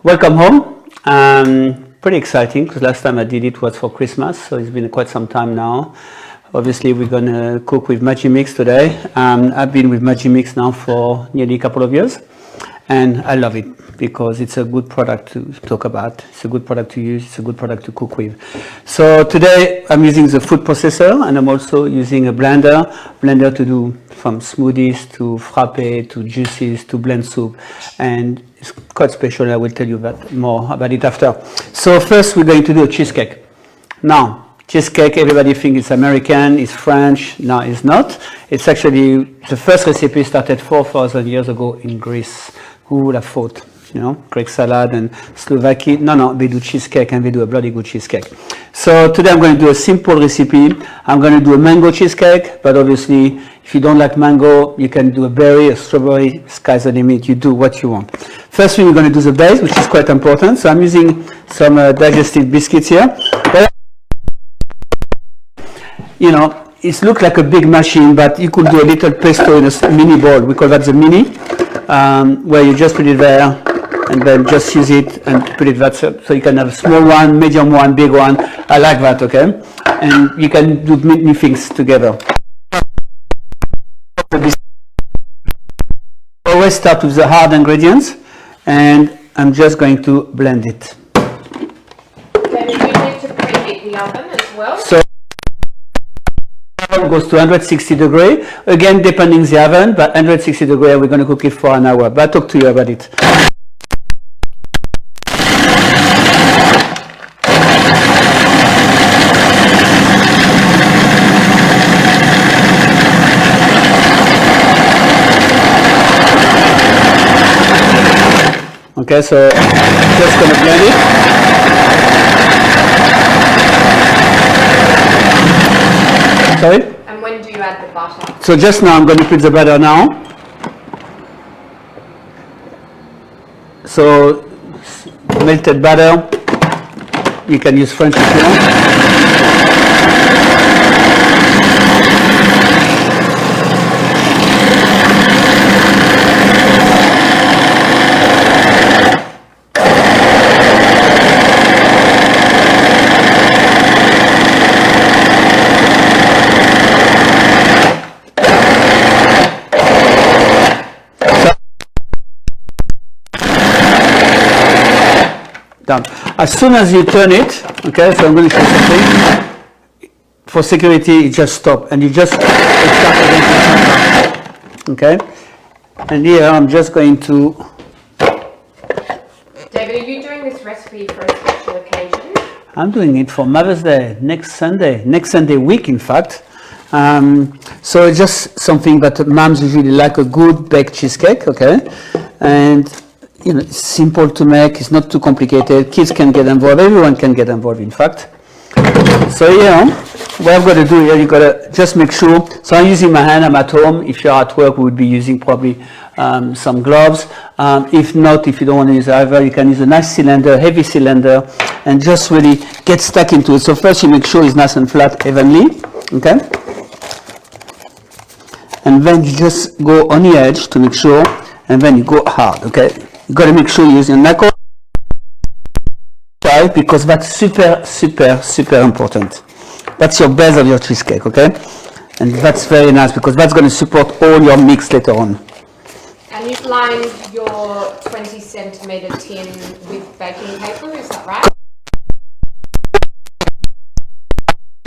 Welcome home. Pretty exciting because last time I did it was for Christmas, so it's been quite some time now. Obviously, we're going to cook with Magimix today. I've been with Magimix now for nearly a couple of years, and I love it because it's a good product to talk about. It's a good product to use. It's a good product to cook with. So today I'm using the food processor, and I'm also using a blender to do from smoothies to frappe to juices to blend soup, and it's quite special. I will tell you more about it after. So first we're going to do a cheesecake. Now, cheesecake, everybody thinks it's American, it's French. No, it's not. It's actually, the first recipe started 4,000 years ago in Greece. Who would have thought? You know, Greek salad and Slovakia. No, they do cheesecake, and they do a bloody good cheesecake. So today I'm going to do a simple recipe. I'm going to do a mango cheesecake, but obviously if you don't like mango, you can do a berry, a strawberry, sky's the limit. You do what you want. First thing, we're going to do the base, which is quite important. So I'm using some digestive biscuits here. You know, it looks like a big machine, but you could do a little pesto in a mini bowl. We call that the mini, where you just put it there and then just use it and put it that, so you can have a small one, medium one, big one. I like that, okay? And you can do many things together. Always start with the hard ingredients, and I'm just going to blend it. David, you need to preheat the oven as well. So goes to 160 degrees. Again, depending the oven, but 160 degrees, we're going to cook it for an hour. But I'll talk to you about it. Okay, so just going to blend it. Sorry? And when do you add the butter? So just now I'm going to put the butter now. So melted butter, you can use French if you want. Done. As soon as you turn it, okay, so I'm going to show something. For security, it just stops, and you just start again. Okay? And here I'm just going to... David, are you doing this recipe for a special occasion? I'm doing it for Mother's Day, next Sunday week, in fact. So it's just something that moms usually like, a good baked cheesecake, okay? And you know, it's simple to make, it's not too complicated, kids can get involved, everyone can get involved, in fact. So yeah, what I've got to do here, you got to just make sure, so I'm using my hand, I'm at home. If you're at work, we would be using probably some gloves. If not, if you don't want to use either, you can use a nice cylinder, heavy cylinder, and just really get stuck into it. So first you make sure it's nice and flat evenly, okay? And then you just go on the edge to make sure, and then you go hard, okay? You got to make sure you use your knuckle, because that's super important. That's your base of your cheesecake, okay? And that's very nice because that's going to support all your mix later on. And you've lined your 20 centimetre tin with baking paper, is that right?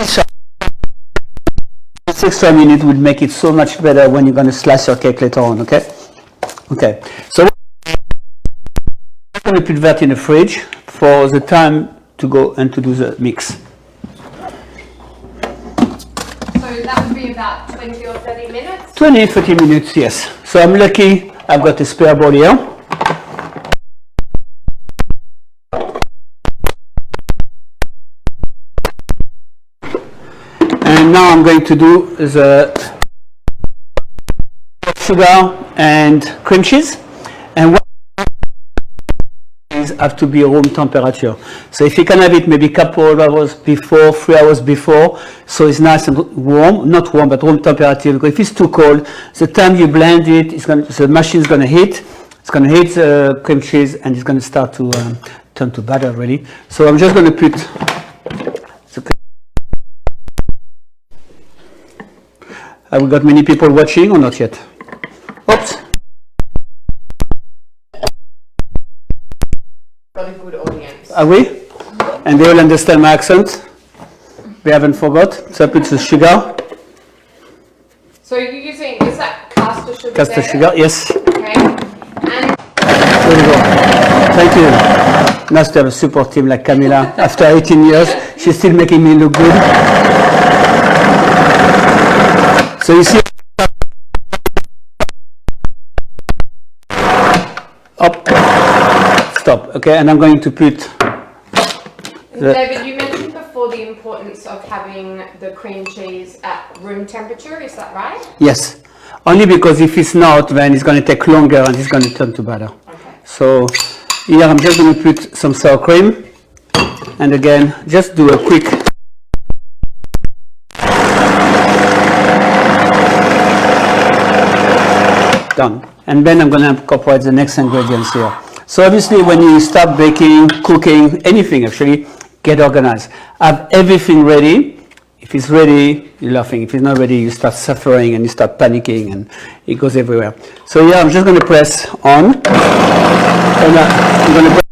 6 extra minutes will make it so much better when you're going to slice your cake later on, okay? Okay, so I'm going to put that in the fridge for the time to go and to do the mix. So that would be about 20 or 30 minutes? 20, 30 minutes, yes. So I'm lucky I've got a spare bowl here. And now I'm going to do the sugar and cream cheese. And what have to be room temperature. So if you can have it maybe a couple of hours before, 3 hours before, so it's nice and warm, not warm, but room temperature, because if it's too cold, the time you blend it, the machine is going to heat, It's going to heat the cream cheese and it's going to start to turn to batter already. So I'm just going to put the cream. Have we got many people watching or not yet? Oops. Got a good audience. Are we? And they all understand my accent. We haven't forgot. So I put the sugar. So you're using, is that caster sugar? Caster David? sugar, yes. Okay. And There we go. Thank you. Nice to have a support team like Camila. After 18 years, she's still making me look good. So you see, up, stop. Okay, and I'm going to put. David, you mentioned before the importance of having the cream cheese at room temperature. Is that right? Yes. Only because if it's not, then it's going to take longer and it's going to turn to batter. Okay. So here I'm just going to put some sour cream, and again, just do a quick. Done. And then I'm going to incorporate the next ingredients here. So obviously when you start baking, cooking, anything actually, get organized. Have everything ready. If it's ready, you're laughing. If it's not ready, you start suffering and you start panicking and it goes everywhere. So yeah, I'm just going to press on. And I'm going to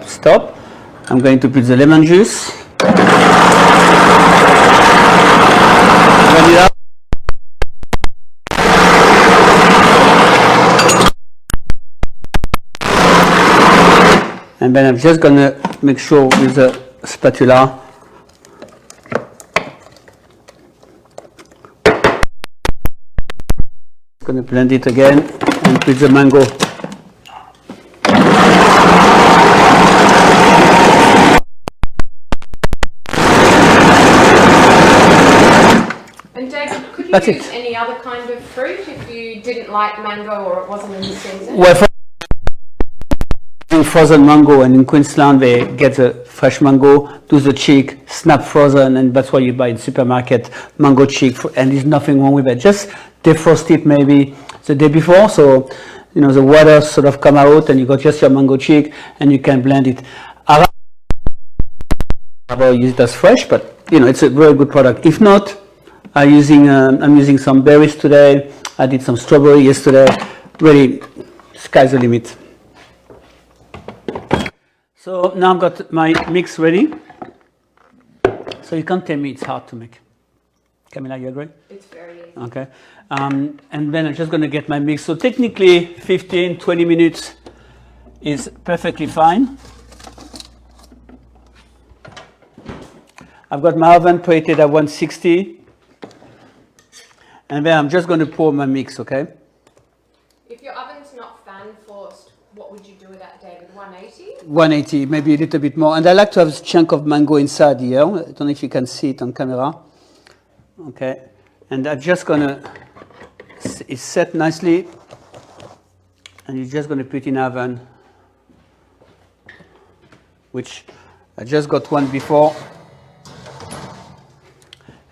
stop. I'm going to put the lemon juice. Vanilla. And then I'm just going to make sure with the spatula. I'm going to blend it again and put the mango. Could you use any other kind of fruit if you didn't like mango or it wasn't in the season? Well, frozen mango, and in Queensland they get the fresh mango, do the cheek, snap frozen, and that's what you buy in supermarket, mango cheek, and there's nothing wrong with it. Just defrost it maybe the day before, so you know the water sort of come out, and you got just your mango cheek, and you can blend it. I use it as fresh, but you know it's a very good product. If not, I'm using some berries today. I did some strawberry yesterday. Really, sky's the limit. So now I've got my mix ready. So you can't tell me it's hard to make. Camila, you agree? It's very easy. Okay. And then I'm just going to get my mix. So technically 15, 20 minutes is perfectly fine. I've got my oven preheated at 160. And then I'm just going to pour my mix, okay? If your oven's not fan forced, what would you do with that, David? 180? 180, maybe a little bit more. And I like to have a chunk of mango inside here. I don't know if you can see it on camera. Okay. And I'm just going to, it's set nicely. And you're just going to put it in the oven, which I just got one before.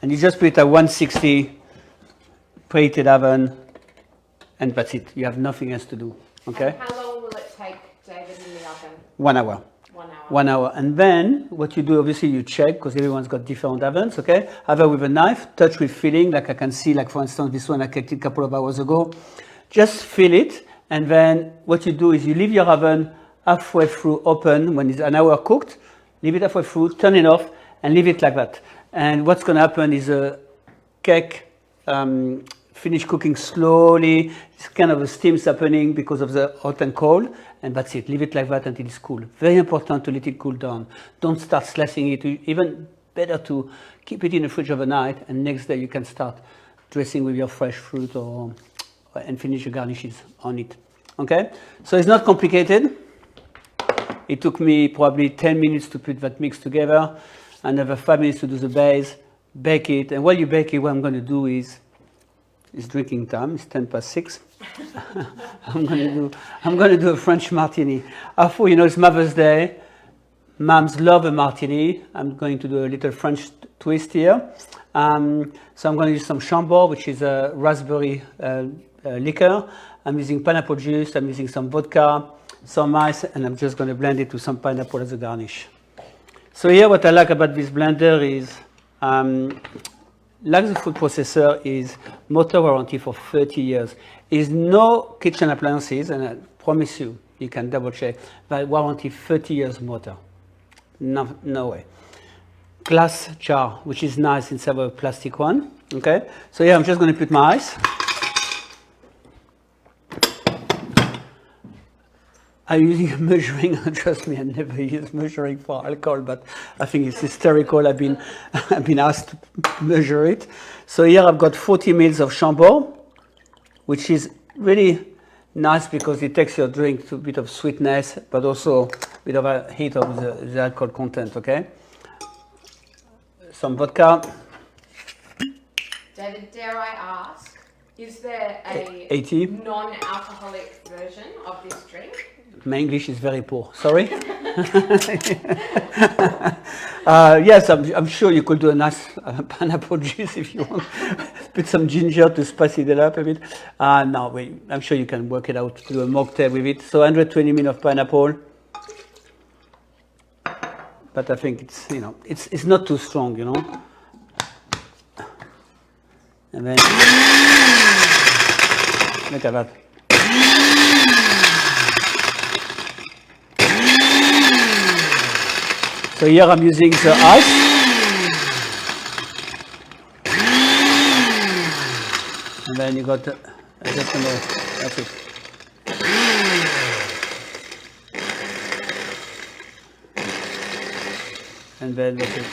And you just put it at 160. Preheated oven, and that's it. You have nothing else to do. Okay? And how long will it take, David, in the oven? 1 hour. 1 hour. 1 hour. And then what you do, obviously, you check because everyone's got different ovens. Okay? Either with a knife, touch with filling, like I can see, like for instance, this one I cooked it a couple of hours ago. Just fill it, and then what you do is you leave your oven halfway through open when it's an hour cooked. Leave it halfway through, turn it off, and leave it like that. And what's going to happen is a cake. Finish cooking slowly. It's kind of a steam's happening because of the hot and cold, and that's it. Leave it like that until it's cool. Very important to let it cool down. Don't start slicing it. Even better to keep it in the fridge overnight, and next day you can start dressing with your fresh fruit and finish your garnishes on it. Okay? So it's not complicated. It took me probably 10 minutes to put that mix together, another 5 minutes to do the base, bake it, and while you bake it, what I'm going to do is it's drinking time. It's 6:10. I'm gonna do a French Martini. After, you know, it's Mother's Day. Moms love a martini. I'm going to do a little French twist here. So I'm going to use some Chambord, which is a raspberry liquor. I'm using pineapple juice. I'm using some vodka, some ice, and I'm just going to blend it with some pineapple as a garnish. So here, what I like about this blender is, like the food processor, is motor warranty for 30 years. Is no kitchen appliances, and I promise you, you can double check, but warranty 30 years motor. No way. Glass jar, which is nice instead of a plastic one. Okay, so yeah, I'm just going to put my ice. I'm using a measuring. Trust me, I never use measuring for alcohol, but I think it's hysterical. I've been asked to measure it. So here I've got 40 ml of Chambord, which is really nice because it takes your drink to a bit of sweetness, but also a bit of a heat of the alcohol content. Okay. Some vodka. David, dare I ask, is there a 80 non-alcoholic version of this drink? My English is very poor. Sorry. Yes, I'm sure you could do a nice pineapple juice if you want. Put some ginger to spice it up a bit. No, wait, I'm sure you can work it out to do a mocktail with it. So 120 ml of pineapple. But I think it's, you know, it's not too strong, you know. And then look at that. So here I'm using the ice. And then you got just a more, that's it. And then that's it.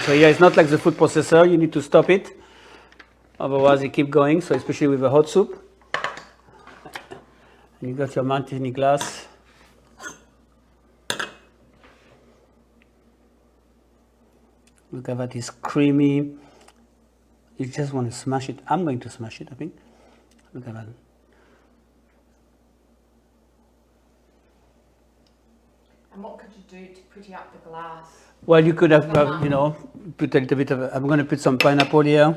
So yeah, it's not like the food processor, you need to stop it. Otherwise you keep going, so especially with a hot soup. And you got your martini glass. Look at that, it's creamy. You just want to smash it. I'm going to smash it, I think. Look at that. And what could you do to pretty up the glass? Well, you could have, you know, put a little bit of, I'm going to put some pineapple here.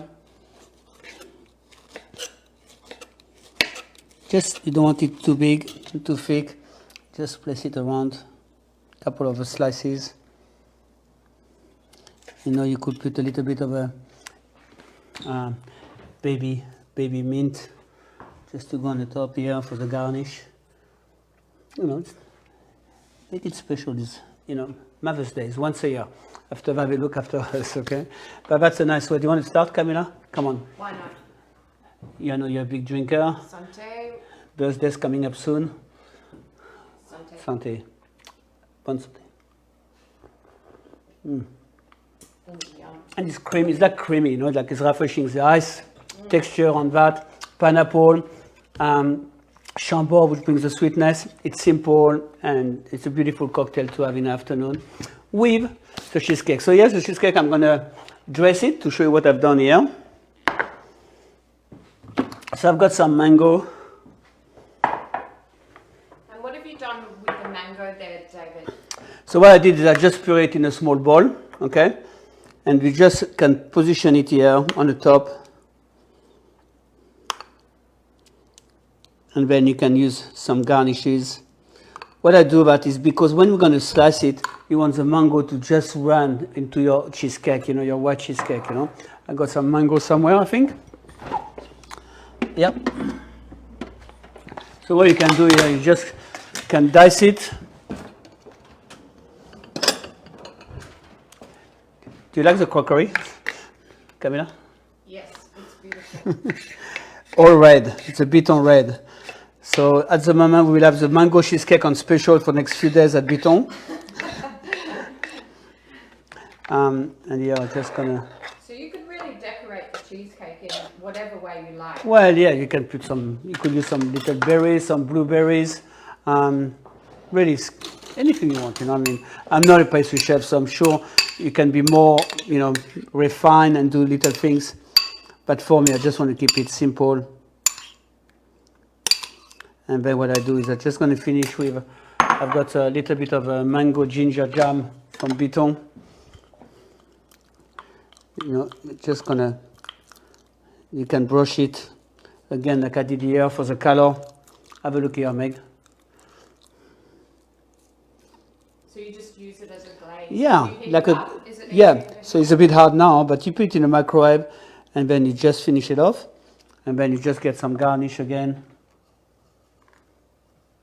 Just, you don't want it too big, too thick. Just place it around, a couple of slices. You know, you could put a little bit of a baby mint, just to go on the top here for the garnish. You know, make it special. This, you know, Mother's Day is once a year. After that, we look after us, okay? But that's a nice way. Do you want to start, Camilla? Come on. Why not? You know you're a big drinker. Santé. Birthday's coming up soon. Santé. Santé. Bon santé. Mm. And it's creamy. It's like creamy, you know, like it's refreshing. The ice texture on that, pineapple, Chambord, which brings the sweetness. It's simple and it's a beautiful cocktail to have in the afternoon with the cheesecake. So yes, the cheesecake, I'm going to dress it to show you what I've done here. So I've got some mango. And what have you done with the mango there, David? So what I did is I just puree it in a small bowl, okay? And we just can position it here on the top. And then you can use some garnishes. What I do that is because when we're going to slice it, you want the mango to just run into your cheesecake, you know, your white cheesecake, you know. I got some mango somewhere, I think. Yep. So what you can do here, you just can dice it. Do you like the crockery, Camilla? Yes, it's beautiful. All red. It's a Bitton red. So at the moment we will have the mango cheesecake on special for the next few days at Bitton. And yeah, I'm just gonna. So you could really decorate the cheesecake in whatever way you like. Well, yeah, you can put some. You could use some little berries, some blueberries. Really, anything you want, you know. I mean, I'm not a pastry chef, so I'm sure you can be more, you know, refined and do little things. But for me, I just want to keep it simple. And then what I do is I'm just going to finish with, I've got a little bit of a mango ginger jam from Bitton. You know, just gonna, you can brush it again like I did here for the color. Have a look here, Meg. So you just use it as a glaze? Yeah, like a, yeah. So it's a bit hard now, but you put it in the microwave and then you just finish it off. And then you just get some garnish again.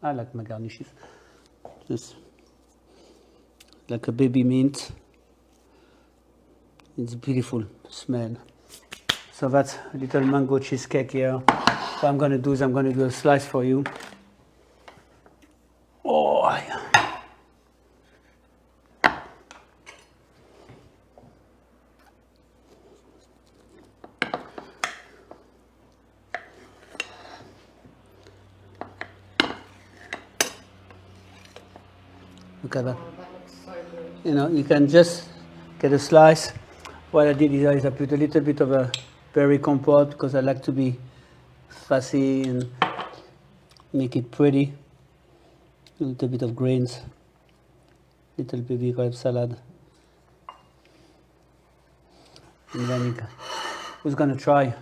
I like my garnishes. Just like a baby mint. It's beautiful smell. So that's a little mango cheesecake here. What I'm going to do is I'm going to do a slice for you. Oh, yeah. Look at that. Oh, that looks so good. You know, you can just get a slice. What I did is I put a little bit of a berry compote because I like to be fussy and make it pretty. A little bit of grains, little baby grape salad. And then you can, who's going to try? I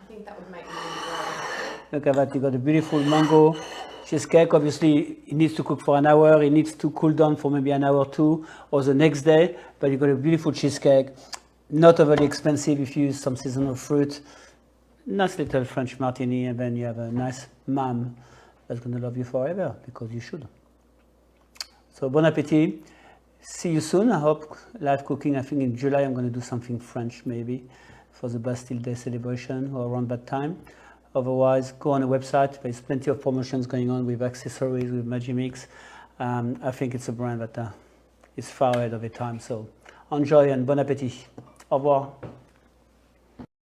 think that would make me really Look at that, you got a beautiful mango cheesecake. Obviously, it needs to cook for an hour. It needs to cool down for maybe an hour or two, or the next day. But you got a beautiful cheesecake. Not overly expensive if you use some seasonal fruit. Nice little French Martini, and then you have a nice mom that's going to love you forever, because you should. So bon appetit. See you soon. I hope live cooking. I think in July I'm going to do something French maybe for the Bastille Day celebration or around that time. Otherwise, go on the website. There's plenty of promotions going on with accessories, with Magimix. I think it's a brand that is far ahead of its time. So enjoy and bon appetit. Au revoir.